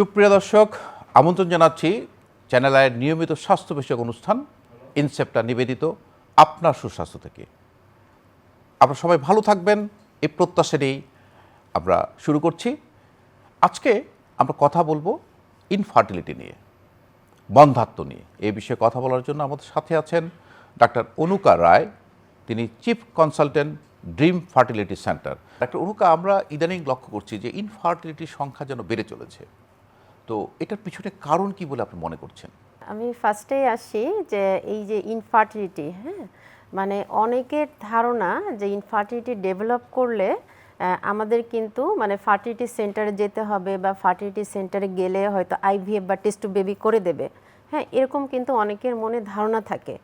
সুপ্রিয় দর্শক, আমন্ত্রণ জানাচ্ছি চ্যানেল আয়ের নিয়মিত স্বাস্থ্য বিষয়ক অনুষ্ঠান ইনসেপ্টার নিবেদিত আপনার সুস্বাস্থ্য থেকে। আপনারা সবাই ভালো থাকবেন এই প্রত্যাশা নিয়েই আমরা শুরু করছি। আজকে আমরা কথা বলবো ইনফার্টিলিটি নিয়ে, বন্ধ্যাত্ব নিয়ে। এই বিষয়ে কথা বলার জন্য আমাদের সাথে আছেন ডাক্তার অনুকা রায়। তিনি chief consultant dream fertility centre. Doctor Anuka, আমরা ইদানিং লক্ষ্য করছি যে ইনফার্টিলিটির সংখ্যা যেন বেড়ে চলেছে, তো এটার পিছনে কারণ কি বলে আপনি মনে করছেন? আমি ফার্স্টেই আসি যে এই যে ইনফার্টিলিটি, মানে অনেকের ধারণা যে ইনফার্টিলিটি ডেভেলপ করলে আমাদের কিন্তু মানে ফার্টিলিটি সেন্টারে যেতে হবে বা ফার্টিলিটি সেন্টারে গেলে হয়তো আইভিএফ বা টেস্ট টু বেবি করে দেবে। এরকম কিন্তু অনেকের মনে ধারণা থাকে।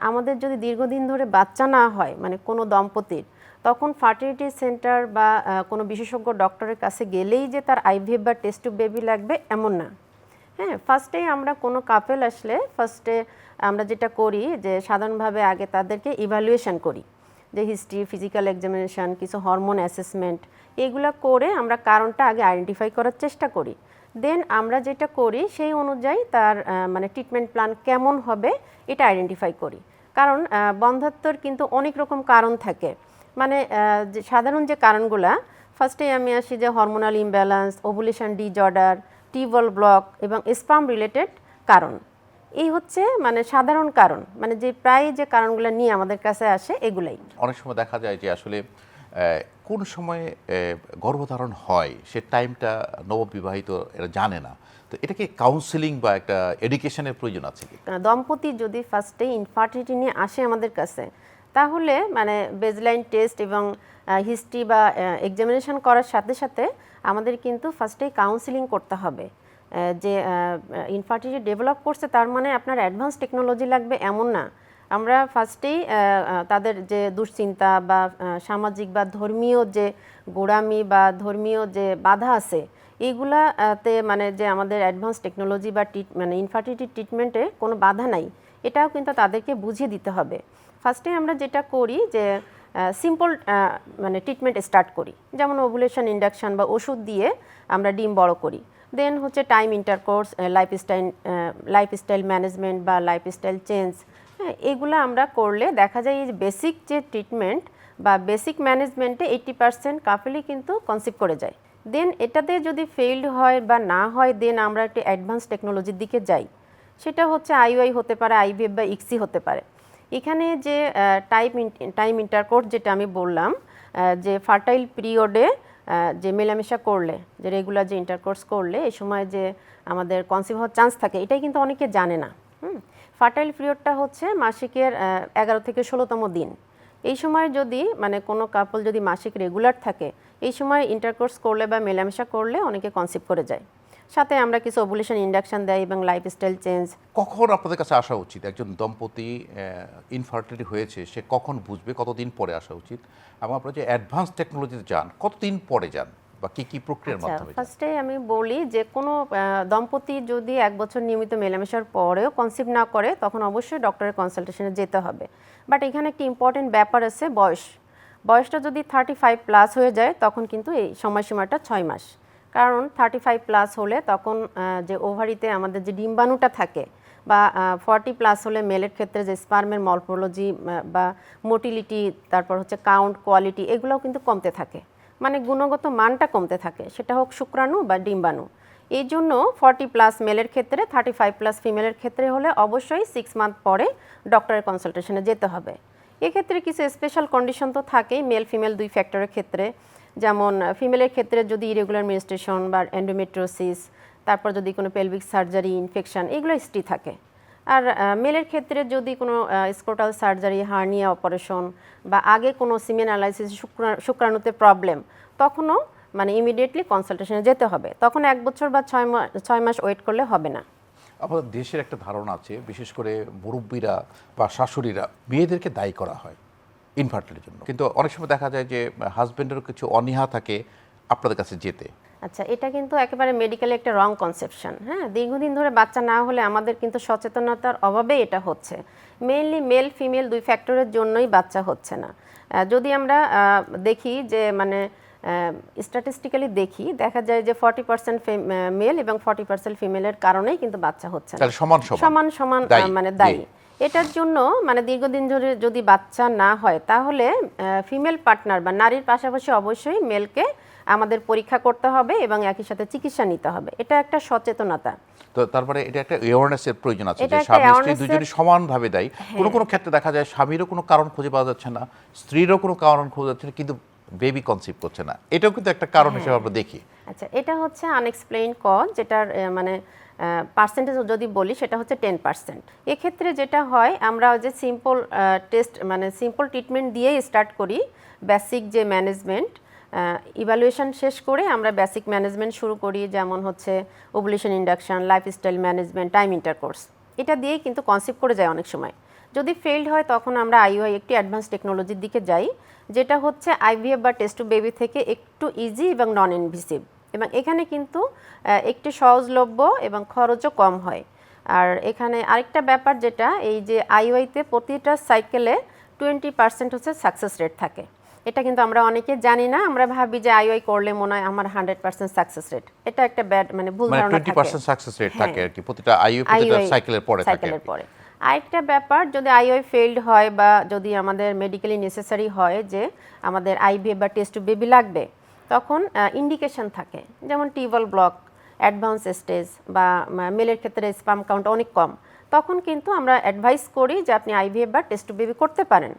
আমাদের যদি দীর্ঘদিন ধরে বাচ্চা না হয়, মানে কোনো দম্পতির, তখন ফার্টিলিটি সেন্টার বা কোনো বিশেষজ্ঞ ডক্টরের কাছে গেলেই যে তার আইভিএফ বা টেস্ট টু বেবি লাগবে এমন না। ফার্স্টেই আমরা কোনো কাপেল আসলে ফার্স্টে আমরা যেটা করি যে সাধারণভাবে আগে তাদেরকে ইভ্যালুয়েশন করি, যে হিস্ট্রি, ফিজিক্যাল এক্সামিনেশন, কিছু হরমোন অ্যাসেসমেন্ট, এগুলো করে আমরা কারণটা আগে আইডেন্টিফাই করার চেষ্টা করি। দেন আমরা যেটা করি সেই অনুযায়ী তার মানে ট্রিটমেন্ট প্ল্যান কেমন হবে এটা আইডেন্টিফাই করি। কারণ বন্ধ্যাত্বর কিন্তু অনেক রকম কারণ থাকে। মানে সাধারণ যে কারণগুলা, ফার্স্টেই আমি আসি যে hormonal imbalance, ovulation disorder, tubal block এবং স্পার্ম রিলেটেড কারণ। এই হচ্ছে মানে সাধারণ কারণ, মানে যে প্রায় যে কারণগুলো নিয়ে আমাদের কাছে আসে এগুলাই। অনেক সময় দেখা যায় যে আসলে কোন সময়ে গর্ভধারণ হয় সে টাইমটা নববিবাহিত এরা জানে না, তো এটা কি কাউন্সিলিং বা একটা এডুকেশনের প্রয়োজন আছে কি? দম্পতি যদি ফার্স্টে ইনফার্টিলিটি নিয়ে আসে আমাদের কাছে, তাহলে মানে বেজলাইন টেস্ট এবং হিস্ট্রি বা এক্সামিনেশন করার সাথে সাথে আমাদের কিন্তু ফার্স্টেই কাউন্সিলিং করতে হবে। যে ইনফার্টিলিটি ডেভেলপ করছে তার মানে আপনার অ্যাডভান্স টেকনোলজি লাগবে এমন না। আমরা ফার্স্টেই তাদের যে দুশ্চিন্তা বা সামাজিক বা ধর্মীয় যে গোড়ামি বা ধর্মীয় যে বাধা আছে, এইগুলাতে মানে যে আমাদের অ্যাডভান্স টেকনোলজি বা মানে ইনফার্টিলিটি ট্রিটমেন্টে কোনো বাধা নাই, এটাও কিন্তু তাদেরকে বুঝিয়ে দিতে হবে। ফার্স্টে আমরা যেটা করি যে সিম্পল মানে ট্রিটমেন্ট স্টার্ট করি, যেমন ওভুলেশন ইন্ডাকশন বা ওষুধ দিয়ে আমরা ডিম বড় করি। দেন হচ্ছে টাইম ইন্টারকোর্স, লাইফস্টাইল ম্যানেজমেন্ট বা লাইফস্টাইল চেঞ্জ, এগুলো আমরা করলে দেখা যায় যে বেসিক যে ট্রিটমেন্ট বা বেসিক ম্যানেজমেন্টে 80% কাপেলই কিন্তু কনসিভ করে যায়। দেন এটাতে যদি ফেইল্ড হয় বা না হয়, দেন আমরা একটু অ্যাডভান্স টেকনোলজির দিকে যাই। সেটা হচ্ছে আইওআই হতে পারে, আইভিএফ বা ইক্সি হতে পারে। এখানে যে টাইম ইন্টারকোর্স যেটা আমি বললাম, যে ফার্টাইল পিরিয়ডে যে মেলামেশা করলে, যে রেগুলার যে ইন্টারকোর্স করলে এই সময় যে আমাদের কনসিভ হওয়ার চান্স থাকে, এটাই কিন্তু অনেকে জানে না। ফার্টাইল পিরিয়ডটা হচ্ছে মাসিকের 11 থেকে 16তম দিন। এই সময় যদি মানে কোনো কাপল যদি মাসিক রেগুলার থাকে, এই সময় ইন্টারকোর্স করলে বা মেলামেশা করলে অনেকে কনসিভ করে যায়। সাথে আমরা কিছু ওভুলেশন ইন্ডাকশন দেয় এবং লাইফস্টাইল চেঞ্জ। কখন আপনাদের কাছে আসা উচিত? একজন দম্পতি ইনফার্টিলিটি হয়েছে, সে কখন বুঝবে, কতদিন পরে আসা উচিত, এবং আপনারা যে অ্যাডভান্স টেকনোলজিতে যান কতদিন পরে যান বা কি কি প্রক্রিয়ার মাধ্যমে যান? ফার্স্টে আমি বলি যে কোনো দম্পতি যদি 1 বছর নিয়মিত মেলামেশার পরেও কনসিভ না করে, তখন অবশ্যই ডক্টরের কনসালটেশনে যেতে হবে। বাট এখানে একটি ইম্পর্টেন্ট ব্যাপার আছে, বয়সটা যদি 35+ হয়ে যায়, তখন কিন্তু এই সময়সীমাটা 6 মাস। কারণ 35+ হলে তখন যে ওভারিতে আমাদের যে ডিম্বাণুটা থাকে, বা 40+ হলে মেলের ক্ষেত্রে যে স্পার্মের মর্ফোলজি বা মোটিলিটি, তারপর হচ্ছে কাউন্ট, কোয়ালিটি, এগুলোও কিন্তু কমতে থাকে। মানে গুণগত মানটা কমতে থাকে, সেটা হোক শুক্রাণু বা ডিম্বাণু। এই জন্য 40+ মেলের ক্ষেত্রে, 35+ ফিমেলের ক্ষেত্রে হলে অবশ্যই 6 মান্থ পরে ডক্টরের কনসালটেশনে যেতে হবে। এক্ষেত্রে কিছু স্পেশাল কন্ডিশন তো থাকেই মেল ফিমেল 2 ফ্যাক্টরের ক্ষেত্রে। যেমন ফিমেলের ক্ষেত্রে যদি ইরেগুলার মেনস্ট্রুয়েশন বা এন্ডোমেট্রিওসিস, তারপর যদি কোনো পেলভিক সার্জারি, ইনফেকশন, এগুলো হিস্ট্রি থাকে। আর মেলের ক্ষেত্রে যদি কোনো স্ক্রোটাল সার্জারি, হার্নিয়া অপারেশন বা আগে কোনো সিমেন অ্যানালাইসিস, শুক্রাণুতে প্রবলেম, তখনও মানে ইমিডিয়েটলি কনসালটেশনে যেতে হবে। তখন 1 বছর বা 6 মাস ওয়েট করলে হবে না। আমাদের দেশের একটা ধারণা আছে, বিশেষ করে মুরব্বীরা বা শাশুড়িরা মেয়েদেরকে দায়ী করা হয় ইনফার্টিলিটির জন্য, কিন্তু অনেক সময় দেখা যায় যে হাজব্যান্ডেরও কিছু অনীহা থাকে আপনাদের কাছে যেতে। আচ্ছা, এটা কিন্তু একেবারে মেডিকেলে একটা রং কনসেপশন। দীর্ঘদিন ধরে বাচ্চা না হলে আমাদের কিন্তু সচেতনতার অভাবে এটা হচ্ছে। মেইনলি মেল ফিমেল 2 ফ্যাক্টরের জন্যই বাচ্চা হচ্ছে না। যদি আমরা দেখি যে মানে স্ট্যাটিস্টিক্যালি দেখা যায় যে 40% মেল এবং 40% ফিমেলের কারণেই কিন্তু বাচ্চা হচ্ছে না। তাহলে সমান সমান সমান দায়ী। মানে দায়ী। এটার জন্য মানে দীর্ঘদিন ধরে যদি বাচ্চা না হয় তাহলে ফিমেল পার্টনার বা নারীর পাশাপাশি অবশ্যই মেলকে আমাদের পরীক্ষা করতে হবে এবং একই সাথে চিকিৎসা নিতে হবে। এটা একটা সচেতনতা। তো তারপরে এটা একটা অ্যাওয়ারনেসের প্রয়োজন আছে এটা যে একটা স্বামী স্ত্রী awareness-এর- দুজনই সমানভাবে দায়ী। কোনো কোনো ক্ষেত্রে দেখা যায় স্বামীরও কোনো কারণ খুঁজে পাওয়া যাচ্ছে না, স্ত্রীরও কোনো কারণ খুঁজে যাচ্ছে না, কিন্তু বেবি কনসিভ করছে না। এটাও কিন্তু একটা কারণ হিসেবে আমরা দেখি। আচ্ছা, এটা হচ্ছে আনএক্সপ্লেইন কজ, যেটার মানে পার্সেন্টেজ যদি বলি সেটা হচ্ছে 10%। এক্ষেত্রে যেটা হয় আমরা যে সিম্পল টেস্ট মানে সিম্পল ট্রিটমেন্ট দিয়েই স্টার্ট করি। বেসিক যে ম্যানেজমেন্ট ইভালুয়েশন শেষ করে আমরা বেসিক ম্যানেজমেন্ট শুরু করি, যেমন হচ্ছে ovulation induction, lifestyle management, time intercourse. এটা দিয়েই কিন্তু কনসিভ করে যায় অনেক সময়। যদি ফেইল্ড হয় তখন আমরা আইওআই একটি অ্যাডভান্স টেকনোলজির দিকে যাই, যেটা হচ্ছে আইভিএফ বা টেস্ট টু বেবি থেকে একটু ইজি এবং নন ইনভিসিভ, এবং এখানে কিন্তু একটু সহজলভ্য এবং খরচও কম হয়। আর এখানে আরেকটা ব্যাপার যেটা, এই যে আইওআইতে প্রতিটা সাইকেলে 20% হচ্ছে সাকসেস রেট থাকে। এটা কিন্তু আমরা অনেকে জানি না, আমরা ভাবি যে আইওআই করলে মনে হয় আমার 100% সাকসেস রেট। এটা একটা ব্যাড মানে ভুল মানে ধারণা থাকে। 20% সাকসেস রেট থাকে আর কি প্রতিটা প্রতিটা সাইকেলের পরে থাকে। সাইকেলের পরে আরেকটা ব্যাপার, যদি আইওআই ফেইল্ড হয় বা যদি আমাদের মেডিকেলি নেসেসারি হয় যে আমাদের আইভিএফ বা টেস্ট টু বেবি লাগবে, তখন ইন্ডিকেশন থাকে, যেমন টিউবওয়েল ব্লক, অ্যাডভান্স স্টেজ বা মেলের ক্ষেত্রে স্পাম কাউন্ট অনেক কম, তখন কিন্তু আমরা অ্যাডভাইস করি যে আপনি আইভিএফ বা টেস্ট টু বেবি করতে পারেন।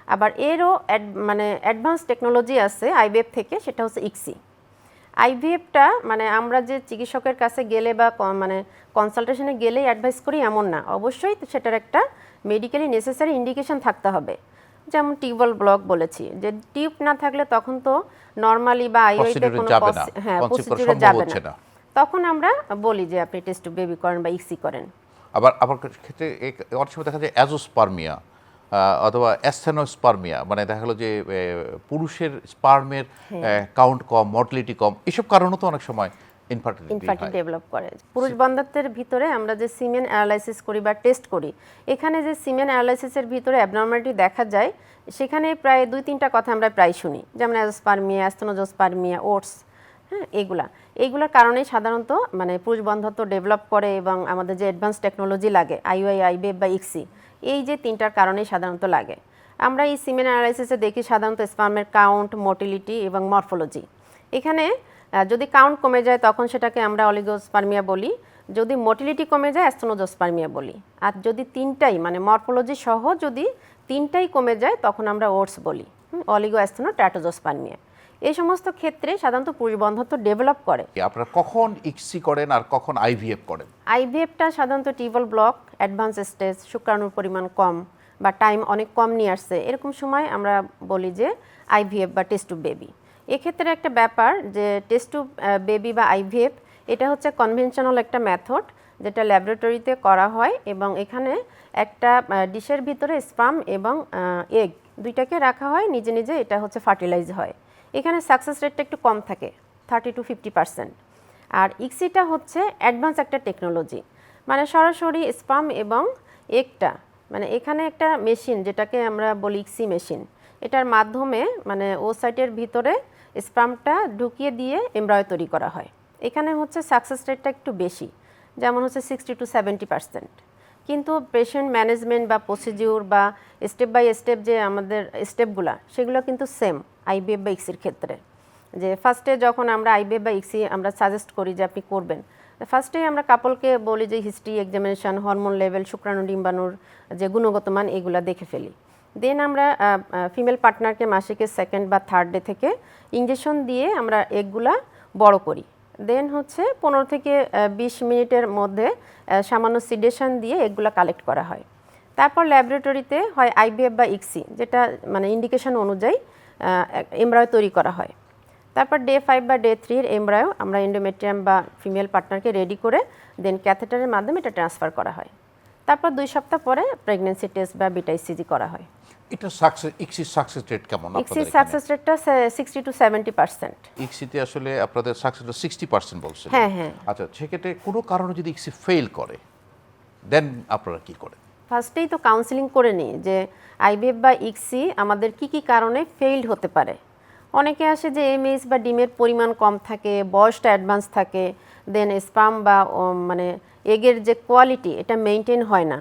আবার এরও মানে অ্যাডভান্স টেকনোলজি আছে আইভিএফ থেকে, সেটা হচ্ছে ইক্সি। আইভিএফটা মানে আমরা যে চিকিৎসকের কাছে গেলে বা মানে কনসালটেশনে গেলেই অ্যাডভাইস করি এমন না, অবশ্যই সেটার একটা মেডিকেলি নেসেসারি ইন্ডিকেশন থাকতে হবে। যেমন টিউবওয়েল ব্লক বলেছি, যে টিউব না থাকলে তখন তো নর্মালি বা আইওআইতে কোনো প্রসিডিউরে যাবে না, তখন আমরা বলি যে আপনি টেস্ট টু বেবি করেন বা ইক্সি করেন। আবার ক্ষেত্রে অনেক সময় দেখা যায় অ্যাজোস্পার্মিয়া অথবা অ্যাসথেনোস্পার্মিয়া, মানে দেখা গেলো যে পুরুষের স্পার্মের কাউন্ট কম, মর্টালিটি কম, এসব কারণও তো অনেক সময় ইনফার্টিলিটি ডেভেলপ করে। পুরুষ বন্ধাত্বের ভিতরে আমরা যে সিমেন অ্যানালাইসিস করি বা টেস্ট করি, এখানে যে সিমেন অ্যানালাইসিসের ভিতরে অ্যাবনর্মালিটি দেখা যায়, সেখানে প্রায় 2-3টা কথা আমরা প্রায় শুনি, যেমন অ্যাজোস্পার্মিয়া, অ্যাস্থেনোজোস্পার্মিয়া, ওটস, হ্যাঁ, এইগুলোর কারণেই সাধারণত মানে পুরুষ বন্ধাত্ব ডেভেলপ করে। এবং আমাদের যে অ্যাডভান্স টেকনোলজি লাগে আইওআই, আইভিএফ বা ইক্সি, এই যে 3টার কারণেই সাধারণত লাগে। আমরা এই সিমেন অ্যানালাইসিসে দেখি সাধারণত স্পার্মের কাউন্ট, মোটিলিটি এবং মরফোলজি। এখানে যদি কাউন্ট কমে যায় তখন সেটাকে আমরা অলিগোস্পার্মিয়া বলি, যদি মোটিলিটি কমে যায় অ্যাস্থেনোজোস্পার্মিয়া বলি, আর যদি 3টাই মানে মরফোলজি সহ যদি 3টাই কমে যায় তখন আমরা ওটস বলি, অলিগো অ্যাস্থেনো ট্যাটোজোস্পার্মিয়া। এই সমস্ত ক্ষেত্রে সাধারণত পুরুষ বন্ধাত্ব ডেভেলপ করে। আপনারা কখন ইক্সি করেন আর কখন আইভিএফ করেন? আইভিএফটা সাধারণত টিউবওয়েল ব্লক, অ্যাডভান্স স্টেজ, শুক্রাণুর পরিমাণ কম বা টাইম অনেক কম নিয়ে আসছে, এরকম সময় আমরা বলি যে আইভিএফ বা টেস্ট টু বেবি। এক্ষেত্রে একটা ব্যাপার যে টেস্ট টু বেবি বা আইভিএফ, এটা হচ্ছে কনভেনশনাল একটা মেথড যেটা ল্যাবরেটরিতে করা হয়, এবং এখানে একটা ডিশের ভিতরে স্পার্ম এবং এগ দুইটাকে রাখা হয়, নিজে নিজে এটা হচ্ছে ফার্টিলাইজ হয়। এখানে সাকসেস রেটটা একটু কম থাকে, 30-50%। আর ইক্সিটা হচ্ছে অ্যাডভান্স একটা টেকনোলজি, মানে সরাসরি স্পার্ম এবং এগটা মানে এখানে একটা মেশিন যেটাকে আমরা বলি ইক্সি মেশিন, এটার মাধ্যমে মানে ও সাইটের ভিতরে স্পার্মটা ঢুকিয়ে দিয়ে এমব্রায়ো তৈরি করা হয়। এখানে হচ্ছে সাকসেস রেটটা একটু বেশি, যেমন হচ্ছে 60-70%। কিন্তু পেশেন্ট ম্যানেজমেন্ট বা প্রসিডিউর বা স্টেপ বাই স্টেপ যে আমাদের স্টেপগুলো, সেগুলো কিন্তু সেম আইভিএফ বা ইক্সির ক্ষেত্রে। যে ফার্স্টে যখন আমরা আইভিএফ বা ইক্সি আমরা সাজেস্ট করি যে আপনি করবেন, ফার্স্টেই আমরা কাপলকে বলি যে হিস্ট্রি, এক্সামিনেশন, হরমোন লেভেল, শুক্রাণু ডিম্বাণুর যে গুণগত মান, এগুলো দেখে ফেলি। দেন আমরা ফিমেল পার্টনারকে মাসিকের 2nd বা 3rd ডে থেকে ইঞ্জেকশন দিয়ে আমরা এগুলা বড় করি। দেন হচ্ছে 15 থেকে 20 মিনিটের মধ্যে সামান্য সিডেশন দিয়ে এগুলা কালেক্ট করা হয়। তারপর ল্যাবরেটরিতে হয় আইভিএফ বা ইক্সি, যেটা মানে ইন্ডিকেশন অনুযায়ী এমব্রায়ো তৈরি করা হয়। তারপর ডে 5 বা ডে 3 এর এমব্রায়ো আমরা এন্ডোমেট্রিয়াম বা ফিমেল পার্টনারকে রেডি করে দেন ক্যাথেটারের মাধ্যমে এটা ট্রান্সফার করা হয়। তারপর 2 সপ্তাহ পরে প্রেগন্যান্সি টেস্ট বা বিটা ইসিজি করা হয়। এটা সাকসেস ইক্সির সাকসেস রেট কেমন আপনাদের? ইক্সির সাকসেস রেটটা 60-70%। ইক্সিতে আসলে আপনাদের সাকসেস রেট 60% বলছেন? হ্যাঁ, হ্যাঁ। আচ্ছা, সেক্ষেত্রে কোনো কারণে যদি ইক্সি ফেল করে দেন আপনারা কি করেন? ফার্স্টেই তো কাউন্সিলিং করে নিই যে আইভিএফ বা ইক্সি আমাদের কি কি কারণে ফেইল্ড হতে পারে। অনেকে আসে যে এমএইচ বা ডিমের পরিমাণ কম থাকে, বয়সটা অ্যাডভান্স থাকে, দেন স্পাম বা মানে এগের যে কোয়ালিটি এটা মেনটেন হয় না,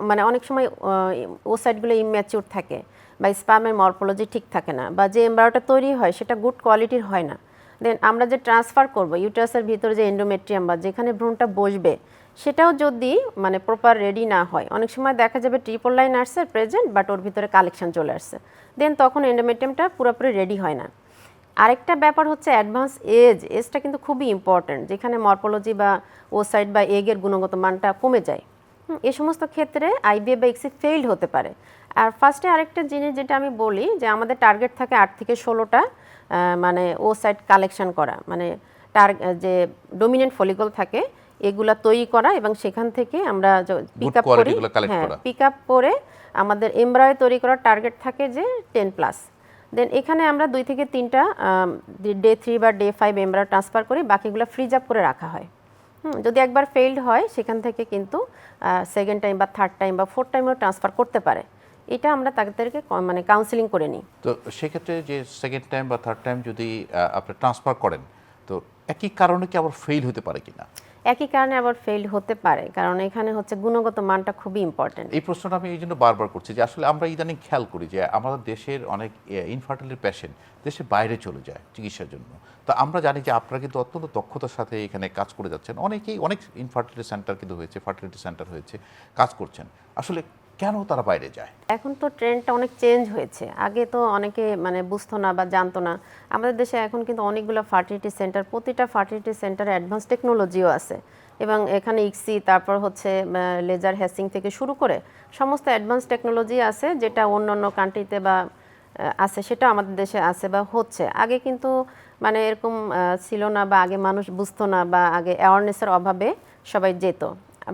মানে অনেক সময় ওসাইটগুলো ইম্যাচিউর থাকে বা স্পামের মরফোলজি ঠিক থাকে না, বা যে এমব্রায়োটা তৈরি হয় সেটা গুড কোয়ালিটির হয় না। দেন আমরা যে ট্রান্সফার করব ইউটারাসের ভিতরে যে এন্ডোমেট্রিয়াম বা যেখানে ভ্রূণটা বসবে সেটাও যদি মানে প্রপার রেডি না হয়, অনেক সময় দেখা যাবে ট্রিপল লাইন আসছে প্রেজেন্ট বাট ওর ভিতরে কালেকশন চলে আসছে, দেন তখন এন্ডোমেট্রিয়ামটা পুরোপুরি রেডি হয় না। আরেকটা ব্যাপার হচ্ছে অ্যাডভান্স এজটা কিন্তু খুবই ইম্পর্ট্যান্ট, যেখানে মরফোলজি বা ওসাইট বা এগের গুণগত মানটা কমে যায়। এই সমস্ত ক্ষেত্রে আইভিএফ বা এক্সি ফেইল্ড হতে পারে। আর ফার্স্টে আরেকটা জিনিস যেটা আমি বলি যে আমাদের টার্গেট থাকে 8 থেকে 16টা মানে ওসাইট কালেকশন করা, মানে যে ডোমিনেন্ট ফলিকল থাকে এগুলা তৈরি করা, এবং সেখান থেকে আমরা পিক আপ করি, হ্যাঁ পিক আপ করে আমাদের এমব্রায়ো তৈরি করার টার্গেট থাকে যে 10+। দেন এখানে আমরা 2 থেকে 3টা ডে 3 বা ডে 5 এমব্রায়ো ট্রান্সফার করি, বাকিগুলো ফ্রিজ আপ করে রাখা হয়। যদি একবার ফেইল্ড হয় সেখান থেকে কিন্তু সেকেন্ড টাইম বা থার্ড টাইম বা ফোর্থ টাইমও ট্রান্সফার করতে পারে, এটা আমরা তাদেরকে মানে কাউন্সিলিং করে নিই। তো সেক্ষেত্রে যে সেকেন্ড টাইম বা থার্ড টাইম যদি আপনি ট্রান্সফার করেন, তো একই কারণে কি আবার ফেল হতে পারে কিনা? একই কারণে আবার ফেইল হতে পারে, কারণ এখানে হচ্ছে গুণগত মানটা খুবই ইম্পর্টেন্ট। এই প্রশ্নটা আমি এই জন্য বারবার করছি যে আসলে আমরা ইদানিং খেয়াল করি যে আমাদের দেশের অনেক ইনফার্টিলিটি পেশেন্ট দেশের বাইরে চলে যায় চিকিৎসার জন্য। তো আমরা জানি যে আপনারা কিন্তু অত্যন্ত দক্ষতার সাথে এখানে কাজ করে যাচ্ছেন, অনেক ইনফার্টিলিটি সেন্টার কিন্তু হয়েছে, ফার্টিলিটি সেন্টার হয়েছে, কাজ করছেন। আসলে কেন তারা বাইরে যায়? এখন তো ট্রেন্ডটা অনেক চেঞ্জ হয়েছে, আগে তো অনেকে মানে বুঝতো না বা জানতো না। আমাদের দেশে এখন কিন্তু অনেকগুলো ফার্টিলিটি সেন্টার, প্রতিটা ফার্টিলিটি সেন্টারে অ্যাডভান্স টেকনোলজিও আছে, এবং এখানে ইক্সি তারপর হচ্ছে লেজার হ্যাসিং থেকে শুরু করে সমস্ত অ্যাডভান্স টেকনোলজি আছে, যেটা অন্য অন্য কান্ট্রিতে বা আছে সেটা আমাদের দেশে আছে বা হচ্ছে। আগে কিন্তু মানে এরকম ছিল না, বা আগে মানুষ বুঝতো না, বা আগে অ্যাওয়ারনেসের অভাবে সবাই যেত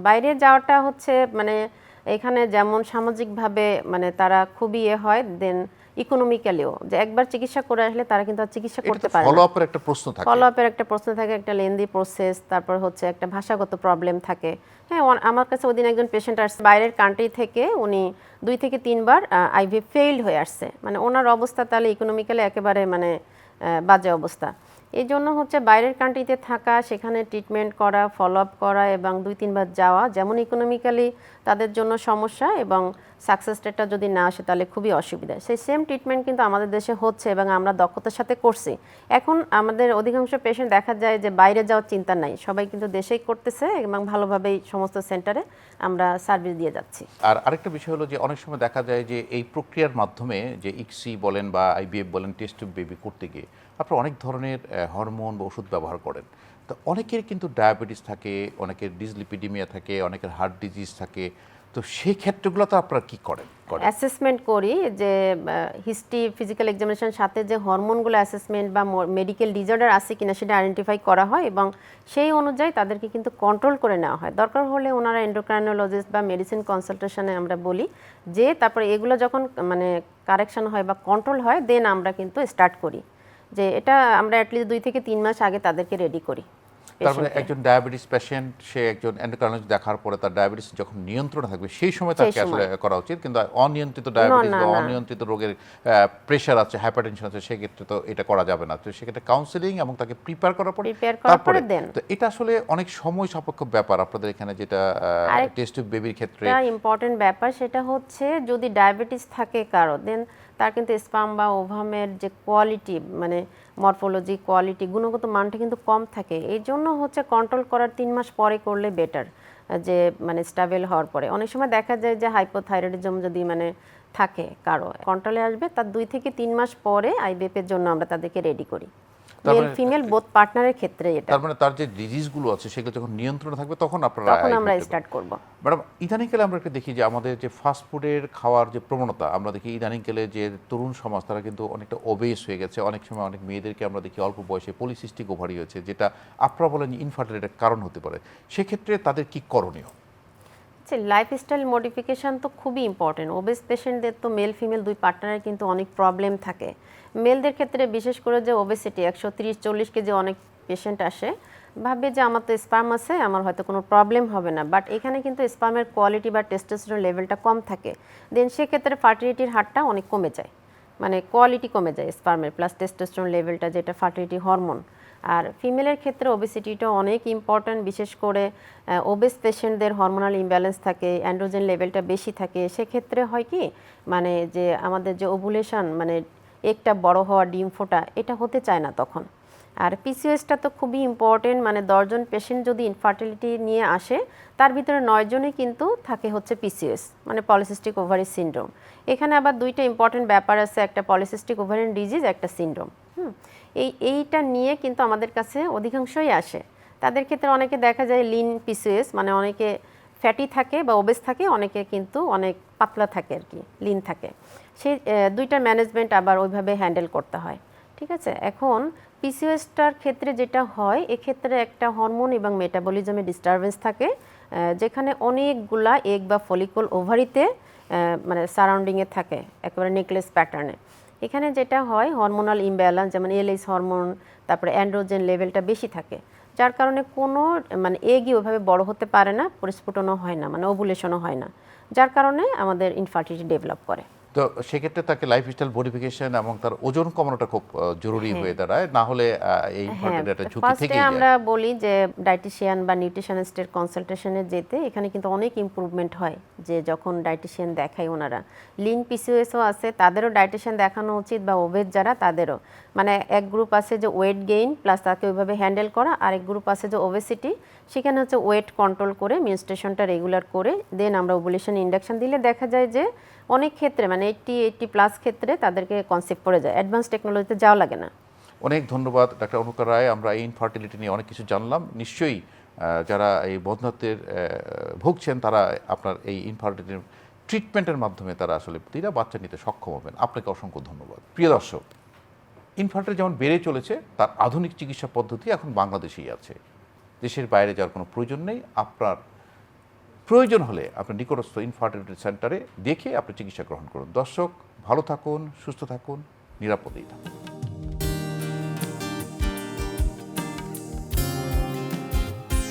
বাইরে। যাওয়াটা হচ্ছে মানে এখানে যেমন সামাজিকভাবে মানে তারা খুবই হয়, দেন ইকোনমিক্যালিও যে একবার চিকিৎসা করে আসলে তারা কিন্তু আর চিকিৎসা করতে পারে না। ফলো আপের একটা প্রশ্ন থাকে, ফলো আপের একটা প্রশ্ন থাকে, একটা লেন্দি প্রসেস, তারপর হচ্ছে একটা ভাষাগত প্রবলেম থাকে। হ্যাঁ, আমার কাছে ওদিন একজন পেশেন্ট আসছে বাইরের কান্ট্রি থেকে, উনি 2 থেকে 3 বার আইভি ফেইল্ড হয়ে আসছে, মানে ওনার অবস্থা তাহলে ইকোনমিক্যালি একেবারে মানে বাজে অবস্থা। এই জন্য হচ্ছে বাইরের কান্ট্রিতে থাকা, সেখানে ট্রিটমেন্ট করা, ফলো আপ করা এবং 2-3 বার যাওয়া, যেমন ইকোনমিক্যালি তাদের জন্য সমস্যা এবং সাকসেস রেটটা যদি না আসে তাহলে খুবই অসুবিধা। সেই সেম ট্রিটমেন্ট কিন্তু আমাদের দেশে হচ্ছে এবং আমরা দক্ষতার সাথে করছি। এখন আমাদের অধিকাংশ পেশেন্ট দেখা যায় যে বাইরে যাওয়ার চিন্তা নাই, সবাই কিন্তু দেশেই করতেছে এবং ভালোভাবেই সমস্ত সেন্টারে আমরা সার্ভিস দিয়ে যাচ্ছি। আর আরেকটা বিষয় হলো যে অনেক সময় দেখা যায় যে এই প্রক্রিয়ার মাধ্যমে যে ইক্সি বলেন বা আইভিএফ বলেন টেস্ট টিউব বেবি করতে গিয়ে আপনারা অনেক ধরনের হরমোন বা ওষুধ ব্যবহার করেন। তো অনেকের কিন্তু ডায়াবেটিস থাকে, অনেকের ডিসলিপিডিমিয়া থাকে, অনেকের হার্ট ডিজিজ থাকে। তো সেই ক্ষেত্রগুলো তো আপনারা কি করেন? অ্যাসেসমেন্ট করি যে হিস্ট্রি, ফিজিক্যাল এক্সামিনেশন সাথে যে হরমোনগুলো অ্যাসেসমেন্ট বা মেডিকেল ডিসঅর্ডার আছে কিনা সেটা আইডেন্টিফাই করা হয়, এবং সেই অনুযায়ী তাদেরকে কিন্তু কন্ট্রোল করে নেওয়া হয়। দরকার হলে ওনারা এন্ডোক্রাইনোলজিস্ট বা মেডিসিন কনসালটেশনে আমরা বলি যে তারপরে এগুলো যখন মানে কারেকশন হয় বা কন্ট্রোল হয়, দেন আমরা কিন্তু স্টার্ট করি, যে এটা আমরা অ্যাটলিস্ট 2 থেকে 3 মাস আগে তাদেরকে রেডি করি। তার মানে একজন ডায়াবেটিস পেশেন্ট সে একজন এন্ডোক্রাইনোলজিস্ট দেখার পরে তার ডায়াবেটিস যখন নিয়ন্ত্রণে থাকবে সেই সময় তাকে আসলে করা উচিত, কিন্তু অনিয়ন্ত্রিত ডায়াবেটিস বা অনিয়ন্ত্রিত রোগের প্রেশার আছে, হাইপারটেনশন আছে, সেক্ষেত্রে তো এটা করা যাবে না। তো সেক্ষেত্রে কাউন্সিলিং এবং তাকে প্রিপেয়ার করার পরে তারপরে দেন। তো এটা আসলে অনেক সময় সাপেক্ষ ব্যাপার আপনাদের এখানে, যেটা টেস্ট টিউব বেবির ক্ষেত্রে ইম্পর্টেন্ট ব্যাপার সেটা হচ্ছে যদি ডায়াবেটিস থাকে কারো, দেন তার কিন্তু স্পাম বা ওভামের যে কোয়ালিটি মানে মরফোলজি কোয়ালিটি গুণগত মানটা কিন্তু কম থাকে। এই জন্য হচ্ছে কন্ট্রোল করার 3 মাস পরে করলে বেটার, যে মানে স্টেবল হওয়ার পরে। অনেক সময় দেখা যায় যে হাইপোথাইরয়েডিজম যদি মানে থাকে কারো, কন্ট্রোলে আসবে তার 2 থেকে 3 মাস পরে আইভিএফ এর জন্য আমরা তাদেরকে রেডি করি, মেল ফিমেল বোথ পার্টনারের ক্ষেত্রে। এটা তার মানে তার যে ডিজিজগুলো আছে সেগুলো যখন নিয়ন্ত্রণে থাকবে তখন আমরা স্টার্ট করব। ম্যাডাম, ইদানিংকালে আমরা একটা দেখি যে আমাদের যে ফাস্ট ফুডের খাওয়ার যে প্রবণতা, আমরা দেখি ইদানিংকালে যে তরুণ সমাজ তারা কিন্তু অনেকটা ওবেস হয়ে গেছে। অনেক সময় অনেক মেয়েদেরকে আমরা দেখি অল্প বয়সে পলিসিস্টিক ওভারি হয়েছে, যেটা আপনারা বলেন ইনফার্টিলিটির কারণ হতে পারে। সেক্ষেত্রে তাদের কি করণীয়? লাইফস্টাইল মডিফিকেশন তো খুবই ইম্পর্টেন্ট। ওবেস পেশেন্টদের তো মেল ফিমেল 2 পার্টনারের কিন্তু অনেক প্রবলেম থাকে। মেলদের ক্ষেত্রে বিশেষ করে যে ওবেসিটি 130-40 কেজি অনেক পেশেন্ট আসে, ভাবে যে আমার তো স্পার্ম আছে, আমার হয়তো কোনো প্রবলেম হবে না, বাট এখানে কিন্তু স্পার্মের কোয়ালিটি বা টেস্টোস্টেরন লেভেলটা কম থাকে, দেন সেক্ষেত্রে ফার্টিলিটির হারটা অনেক কমে যায়। মানে কোয়ালিটি কমে যায় স্পার্মের, প্লাস টেস্টোস্টেরন লেভেলটা যেটা ফার্টিলিটি হরমোন। আর ফিমেলের ক্ষেত্রে ওবেসিটিটা অনেক ইম্পর্ট্যান্ট, বিশেষ করে ওবেস পেশেন্টদের হরমোনাল ইমব্যালেন্স থাকে, অ্যান্ড্রোজেন লেভেলটা বেশি থাকে, সেক্ষেত্রে হয় কি মানে যে আমাদের যে ওভুলেশন মানে একটা বড় হওয়া ডিম ফোটা এটা হতে চায় না তখন। আর পিসিওএসটা তো খুবই ইম্পর্টেন্ট, মানে 10 জন পেশেন্ট যদি ইনফার্টিলিটি নিয়ে আসে তার ভিতরে 9 জনই কিন্তু থাকে হচ্ছে পিসিওএস, মানে পলিসিস্টিক ওভারি সিনড্রোম। এখানে আবার দুইটা ইম্পর্টেন্ট ব্যাপার আছে, একটা পলিসিস্টিক ওভারিয়ান ডিজিজ, একটা সিনড্রোম। এইটা নিয়ে কিন্তু আমাদের কাছে অধিকাংশই আসে। তাদের ক্ষেত্রে অনেকে দেখা যায় লিন পিসিওএস, মানে অনেকে ফ্যাটি থাকে বা ওবেস থাকে, অনেকে কিন্তু অনেক পাতলা থাকে আর কি, লিন থাকে। সেই দুইটার ম্যানেজমেন্ট আবার ওইভাবে হ্যান্ডেল করতে হয়। ঠিক আছে, এখন পিসিওএসটার ক্ষেত্রে যেটা হয়, এক্ষেত্রে একটা হরমোন এবং মেটাবলিজমে ডিস্টারবেন্স থাকে, যেখানে অনেকগুলা এগ বা ফলিকল ওভারিতে মানে সারাউন্ডিংয়ে থাকে একেবারে নেকলেস প্যাটার্নে। এখানে যেটা হয় হরমোনাল ইমব্যালেন্স, যেমন এলএইচ হরমোন, তারপরে অ্যান্ড্রোজেন লেভেলটা বেশি থাকে, যার কারণে কোনো মানে এগই ওইভাবে বড় হতে পারে না, পরিস্ফুটনও হয় না, মানে ওভুলেশনও হয় না, যার কারণে আমাদের ইনফার্টিলিটি ডেভেলপ করে। তো সেক্ষেত্রে তাকে লাইফস্টাইল মডিফিকেশন এবং তার ওজন কমানোটা খুব জরুরি হয়ে দাঁড়ায়, না হলে এই ইনফার্টিলিটি একটা ঝুঁকি ফার্স্টে থেকেই আমরা যায়। বলি যে ডায়েটিশিয়ান বা নিউট্রিশনিস্টের কনসালটেশনে যেতে, এখানে কিন্তু অনেক ইমপ্রুভমেন্ট হয় যে যখন ডায়েটিশিয়ান দেখায় ওনারা। লিন পিসিওএসও আছে, তাদেরও ডায়েটিশিয়ান দেখানো উচিত, বা ওবেজ যারা তাদেরও। মানে এক গ্রুপ আছে যে ওয়েট গেইন প্লাস তাকে ওইভাবে হ্যান্ডেল করা, আরেক গ্রুপ আছে যে ওবেসিটি, সেখানে হচ্ছে ওয়েট কন্ট্রোল করে মেনস্ট্রুয়েশনটা রেগুলার করে দেন আমরা ওভুলেশন ইন্ডাকশন দিলে দেখা যায় যে অনেক ক্ষেত্রে মানে 80+ ক্ষেত্রে তাদেরকে কনসেপ্ট পড়ে যায়, অ্যাডভান্স টেকনোলজিতে যাওয়া লাগে না। অনেক ধন্যবাদ ডাক্তার অনুকা রায়। আমরা এই ইনফার্টিলিটি নিয়ে অনেক কিছু জানলাম। নিশ্চয়ই যারা এই বন্ধ্যাত্বের ভুগছেন তারা আপনার এই ইনফার্টিলিটির ট্রিটমেন্টের মাধ্যমে তারা আসলে প্রতিটা বাচ্চা নিতে সক্ষম হবেন। আপনাকে অসংখ্য ধন্যবাদ। প্রিয় দর্শক, ইনফার্টিলিটি যেমন বেড়ে চলেছে, তার আধুনিক চিকিৎসা পদ্ধতি এখন বাংলাদেশেই আছে। দেশের বাইরে যাওয়ার কোনো প্রয়োজন নেই। আপনার প্রয়োজন হলে আপনার নিকটস্থ ইনফার্টিলিটি সেন্টারে দেখে আপনি চিকিৎসা গ্রহণ করুন। দর্শক, ভালো থাকুন, সুস্থ থাকুন, নিরাপদেই থাকুন।